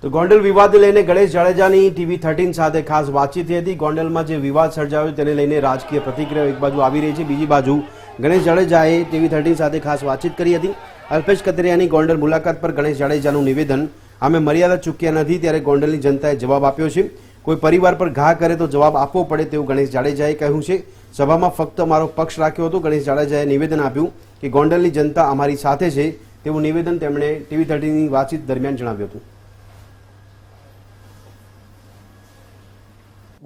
તો ગોંડલ વિવાદને લઈને ગણેશ જાડેજાની ટીવી 13 સાથે ખાસ વાતચીત થઈ હતી। ગોંડલમાં જે વિવાદ સર્જાયો તેને લઈને રાજકીય પ્રતિક્રિયા એક બાજુ આવી રહી છે, બીજી બાજુ ગણેશ જાડેજાએ ટીવી 13 સાથે ખાસ વાતચીત કરી હતી। અલ્પેશ કથિરિયાની ગોંડલ મુલાકાત પર ગણેશ જાડેજાનું નિવેદન, અમે મર્યાદા ચૂક્યા નથી ત્યારે ગોંડલની જનતાએ જવાબ આપ્યો છે। કોઈ પરિવાર પર ઘા કરે તો જવાબ આપવો પડે તેવું ગણેશ જાડેજાએ કહ્યું છે। સભામાં ફક્ત અમારો પક્ષ રાખ્યો હતો। ગણેશ જાડેજાએ નિવેદન આપ્યું કે ગોંડલની જનતા અમારી સાથે છે તેવું નિવેદન તેમણે ટીવી 13ની વાતચીત દરમિયાન જણાવ્યું હતું।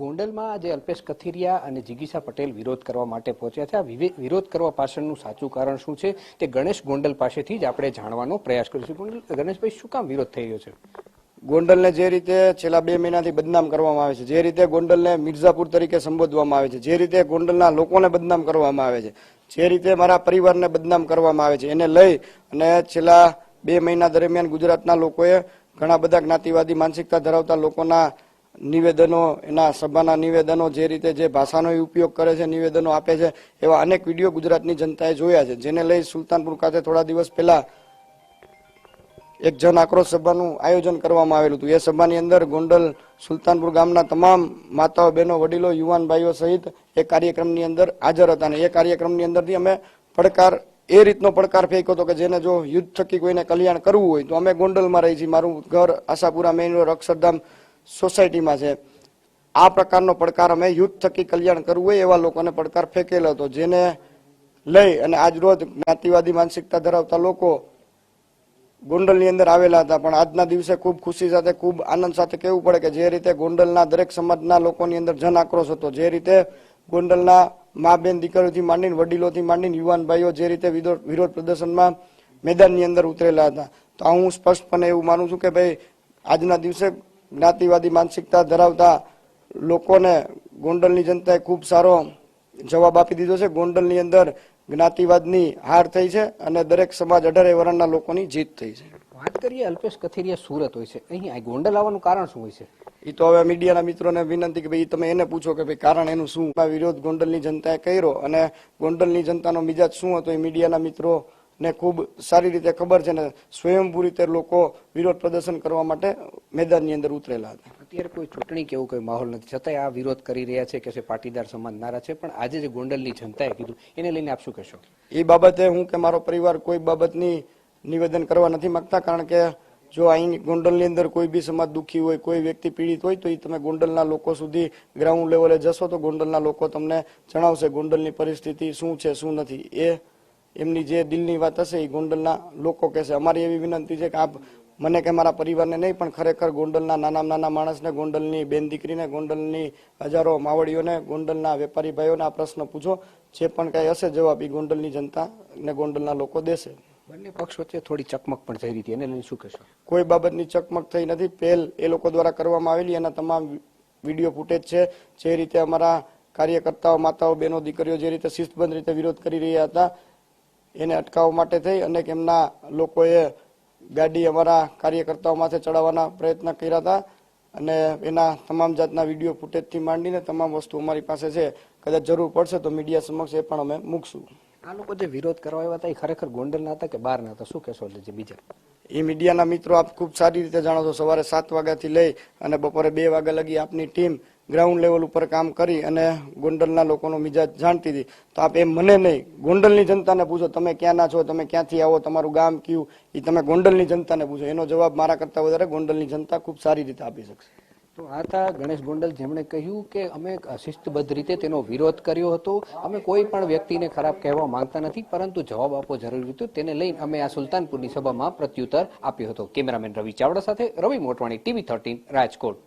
ગોંડલમાં આજે અલ્પેશ કથિરિયા અને જિગીશા પટેલ વિરોધ કરવા માટે પહોંચ્યા છે। આ વિરોધ કરવા પાછળનું સાચું કારણ શું છે તે ગણેશ ગોંડલ પાસેથી જ આપણે જાણવાનો પ્રયાસ કરીશું। ગણેશભાઈ, શું કામ વિરોધ થઈ રહ્યો છે? ગોંડલને જે રીતે છેલ્લા 2 મહિનાથી બદનામ કરવામાં આવે છે, જે રીતે ગોંડલને મિર્ઝાપુર તરીકે સંબોધવામાં આવે છે, જે રીતે ગોંડલના લોકોને બદનામ કરવામાં આવે છે, જે રીતે મારા પરિવારને બદનામ કરવામાં આવે છે, એને લઈ અને છેલ્લા 2 મહિના દરમિયાન ગુજરાતના લોકોએ ઘણા બધા જ્ઞાતિવાદી માનસિકતા ધરાવતા લોકોના નિવેદનો, એના સભાના નિવેદનો, જે રીતે જે ભાષાનો ઉપયોગ કરે છે, નિવેદનો આપે છે, એવા અનેક વિડીયો ગુજરાતની જનતાએ જોયા છે, જેને લઈ સુલતાનપુર ખાતે થોડા દિવસ પહેલા એક જન આક્રોશ સભાનું આયોજન કરવામાં આવેલું હતું। એ સભાની અંદર ગોંડલ સુલતાનપુર ગામના તમામ માતાઓ, બહેનો, વડીલો, યુવાન ભાઈઓ સહિત એ કાર્યક્રમની અંદર હાજર હતા અને એ કાર્યક્રમની અંદરથી અમે એ રીતનો પડકાર ફેંક્યો હતો કે જેને જો યુદ્ધ થકી કોઈને કલ્યાણ કરવું હોય તો અમે ગોંડલમાં રહી છીએ, મારું ઘર આશાપુરા મેઇન રોડ અક્ષરધામ સોસાયટીમાં છે। આ પ્રકારનો પડકાર અમે યુદ્ધ થકી કલ્યાણ કરવું હોય એવા લોકોને પડકાર ફેંકેલો હતો, જેને લઈ અને આજ રોજ જ્ઞાતિવાદી માનસિકતા ધરાવતા લોકો ગોંડલની અંદર આવેલા હતા। પણ આજના દિવસે ખૂબ ખુશી સાથે, ખૂબ આનંદ સાથે કહેવું પડે કે જે રીતે ગોંડલના દરેક સમાજના લોકોની અંદર જન આક્રોશ હતો, જે રીતે ગોંડલના મા બેન દીકરીઓથી માંડીને, વડીલોથી માંડીને, યુવાન ભાઈઓ જે રીતે વિરોધ પ્રદર્શનમાં મેદાનની અંદર ઉતરેલા હતા, તો હું સ્પષ્ટપણે એવું માનું છું કે ભાઈ આજના દિવસે જ્ઞાતિવાદી માનસિકતા ધરાવતા લોકોને ગોંડલની જનતાએ ખૂબ સારો જવાબ આપી દીધો છે। ગોંડલની અંદર જ્ઞાતિવાદની હાર થઈ છે અને દરેક સમાજ 18 વર્ણના લોકોની જીત થઈ છે। વાત કરીએ અલ્પેશ કથિરિયા સુરત હોય છે, અહીં ગોંડલ આવવાનું કારણ શું હોય છે? એ તો હવે મીડિયાના મિત્રોને વિનંતી કે ભાઈ તમે એને પૂછો કે ભાઈ કારણ એનું શું। વિરોધ ગોંડલની જનતાએ કર્યો અને ગોંડલની જનતાનો મિજાજ શું હતો એ મીડિયાના મિત્રોને ખૂબ સારી રીતે ખબર છે ને સ્વયંભૂ રીતે લોકો વિરોધ પ્રદર્શન કરવા માટે મેદાનની અંદર ઉતરેલા હતા। અત્યારે કોઈ ચૂંટણી કે એવું કોઈ માહોલ નથી, છતાંય આ વિરોધ કરી રહ્યા છે કે પાટીદાર સમાજ નારાજ છે, પણ આજે જે ગોંડલની જનતાએ કીધું એને લઈને આપ શું કહેશો? એ બાબતે હું કે મારો પરિવાર કોઈ બાબતની નિવેદન કરવા નથી માંગતા, કારણ કે જો અહીં ગોંડલની અંદર કોઈ બી સમાજ દુઃખી હોય, કોઈ વ્યક્તિ પીડિત હોય તો એ તમે ગોંડલના લોકો સુધી ગ્રાઉન્ડ લેવલે જશો તો ગોંડલના લોકો તમને જણાવશે ગોંડલની પરિસ્થિતિ શું છે શું નથી। એ એમની જે દિલની વાત હશે એ ગોંડલના લોકો કહેશે। અમારી એવી વિનંતી છે કે આપ મને કે મારા પરિવારને નહીં પણ ખરેખર ગોંડલના નાના માણસને, ગોંડલની બેન દીકરીને, ગોંડલની હજારો માવડીઓને, ગોંડલના વેપારી ભાઈઓને આ પ્રશ્ન પૂછો, જે પણ કઈ હશે જવાબ એ ગોંડલની જનતા અને ગોંડલના લોકો દેશે। બંને પક્ષ વચ્ચે થોડી ચકમક પણ થઈ રહી હતી, એને લઈને શું કહેશો? કોઈ બાબતની ચકમક થઈ નથી। પહેલ એ લોકો દ્વારા કરવામાં આવેલી એના તમામ વિડીયો ફૂટેજ છે। જે રીતે અમારા કાર્યકર્તાઓ, માતાઓ, બહેનો, દીકરીઓ જે રીતે શિસ્તબદ્ધ રીતે વિરોધ કરી રહ્યા હતા એને અટકાવવા માટે થઈ અને એમના લોકોએ ગાડી અમારા કાર્યકર્તાઓ માથે ચડાવવાના પ્રયત્ન કર્યા હતા અને એના તમામ જાતના વિડીયો ફૂટેજથી માંડીને તમામ વસ્તુ અમારી પાસે છે। કદાચ જરૂર પડશે તો મીડિયા સમક્ષ એ પણ અમે મૂકશું। આ લોકો જે વિરોધ કરવા આવ્યા હતા એ ખરેખર ગોંડલના હતા કે બહારના હતા, શું કહેશો? જે બીજા એ મીડિયાના મિત્રો આપ ખૂબ સારી રીતે જાણો છો, સવારે 7 વાગ્યાથી લઈ અને બપોરે 2 વાગ્યા લગી આપની ટીમ ગ્રાઉન્ડ લેવલ ઉપર કામ કરી અને ગોંડલના લોકોનો મિજાજ જાણતી હતી। તો આપ એમ મને નહીં, ગોંડલની જનતાને પૂછો તમે ક્યાંના છો, તમે ક્યાંથી આવો, તમારું ગામ કયું, એ તમે ગોંડલની જનતાને પૂછો, એનો જવાબ મારા કરતા વધારે ગોંડલની જનતા ખૂબ સારી રીતે આપી શકશે। તો આ હતા ગણેશ ગોંડલ, જેમણે કહ્યું કે અમે શિસ્તબદ્ધ રીતે તેનો વિરોધ કર્યો હતો, અમે કોઈ પણ વ્યક્તિને ખરાબ કહેવા માંગતા નથી, પરંતુ જવાબ આપવો જરૂરી હતો, તેને લઈને અમે આ સુલતાનપુરની સભામાં પ્રત્યુત્તર આપ્યો હતો। કેમેરામેન રવિ ચાવડા સાથે રવિ મોટવાણી, ટીવી 13 રાજકોટ।